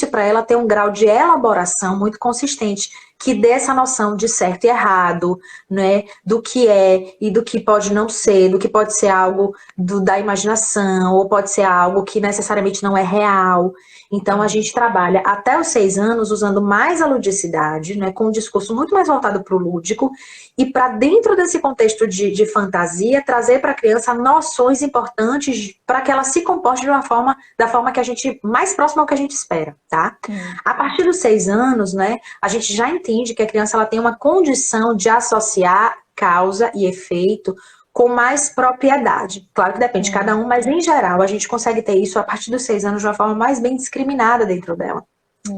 para ela ter um grau de elaboração muito consistente, que dê essa noção de certo e errado, né? Do que é e do que pode não ser, do que pode ser algo da imaginação, ou pode ser algo que necessariamente não é real. Então, a gente trabalha até os 6 anos usando mais a ludicidade, né, com um discurso muito mais voltado para o lúdico, e para dentro desse contexto de fantasia, trazer para a criança noções importantes para que ela se comporte da forma que a gente, mais próxima ao que a gente espera, tá? A partir dos 6 anos, né, a gente já entende que a criança ela tem uma condição de associar causa e efeito com mais propriedade. Claro que depende de cada um, mas em geral a gente consegue ter isso a partir dos 6 anos de uma forma mais bem discriminada dentro dela.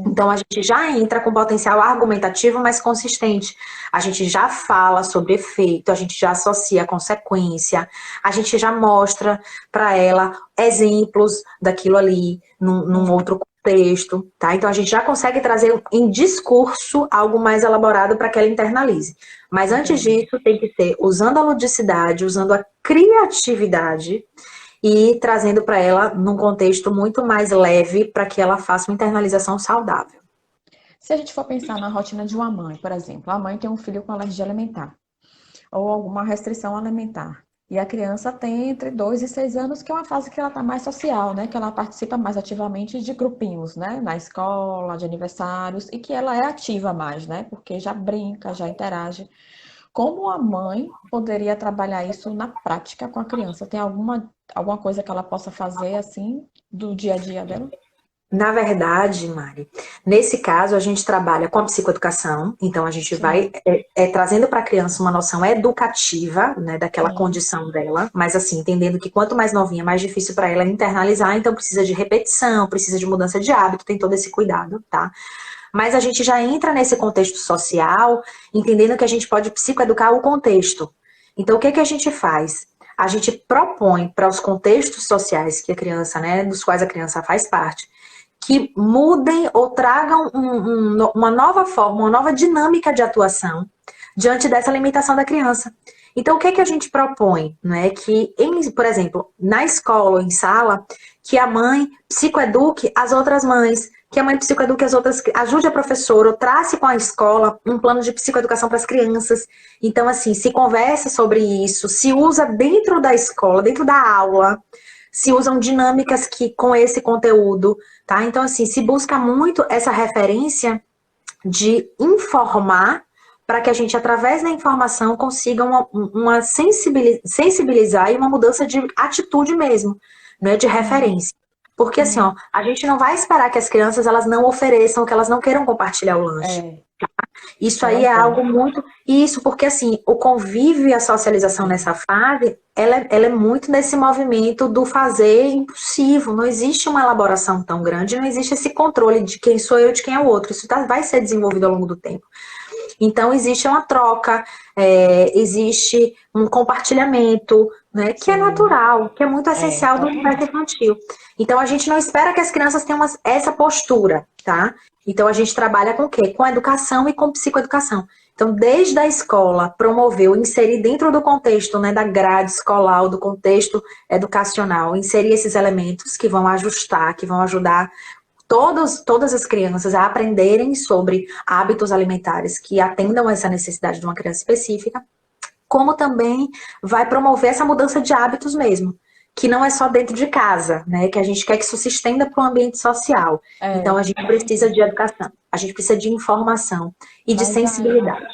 Então a gente já entra com potencial argumentativo mais consistente. A gente já fala sobre efeito, a gente já associa a consequência, a gente já mostra para ela exemplos daquilo ali num outro contexto, tá? Então a gente já consegue trazer em discurso algo mais elaborado para que ela internalize. Mas antes disso tem que ser usando a ludicidade, usando a criatividade e trazendo para ela num contexto muito mais leve para que ela faça uma internalização saudável. Se a gente for pensar na rotina de uma mãe, por exemplo, a mãe tem um filho com alergia alimentar ou alguma restrição alimentar. E a criança tem entre 2 e 6 anos, que é uma fase que ela está mais social, né? Que ela participa mais ativamente de grupinhos, né? Na escola, de aniversários, e que ela é ativa mais, né? Porque já brinca, já interage. Como a mãe poderia trabalhar isso na prática com a criança? Tem alguma coisa que ela possa fazer, assim, do dia a dia dela? Na verdade, Mari, nesse caso a gente trabalha com a psicoeducação, então a gente vai trazendo para a criança uma noção educativa, né, daquela condição dela, mas assim, entendendo que quanto mais novinha, mais difícil para ela internalizar, então precisa de repetição, precisa de mudança de hábito, tem todo esse cuidado, tá? Mas a gente já entra nesse contexto social, entendendo que a gente pode psicoeducar o contexto. Então o que a gente faz? A gente propõe para os contextos sociais que a criança, né, dos quais a criança faz parte, que mudem ou tragam uma nova forma, uma nova dinâmica de atuação diante dessa limitação da criança. Então, o que a gente propõe? Né? Que, por exemplo, na escola ou em sala, que a mãe psicoeduque as outras mães, que a mãe psicoeduque as outras, ajude a professora, ou trace com a escola um plano de psicoeducação para as crianças. Então, assim, se conversa sobre isso, se usa dentro da escola, dentro da aula, se usam dinâmicas com esse conteúdo, tá? Então, assim, se busca muito essa referência de informar para que a gente, através da informação, consiga uma sensibilizar e uma mudança de atitude mesmo, né? De referência. Porque, assim, ó, a gente não vai esperar que as crianças elas não ofereçam, que elas não queiram compartilhar o lanche. Isso aí é algo muito... Isso, porque assim, o convívio e a socialização nessa fase, ela é muito nesse movimento do fazer impulsivo. Não existe uma elaboração tão grande, não existe esse controle de quem sou eu e de quem é o outro. Isso vai ser desenvolvido ao longo do tempo. Então, existe uma troca, existe um compartilhamento, né, que é natural, que é muito essencial do universo infantil. Então, a gente não espera que as crianças tenham essa postura, tá? Então, a gente trabalha com o quê? Com educação e com psicoeducação. Então, desde a escola, promoveu, inserir dentro do contexto, né, da grade escolar, do contexto educacional, inserir esses elementos que vão ajustar, que vão ajudar todas as crianças a aprenderem sobre hábitos alimentares que atendam a essa necessidade de uma criança específica, como também vai promover essa mudança de hábitos mesmo, que não é só dentro de casa, né? Que a gente quer que isso se estenda para o ambiente social. Então a gente precisa de educação, a gente precisa de informação e de sensibilidade.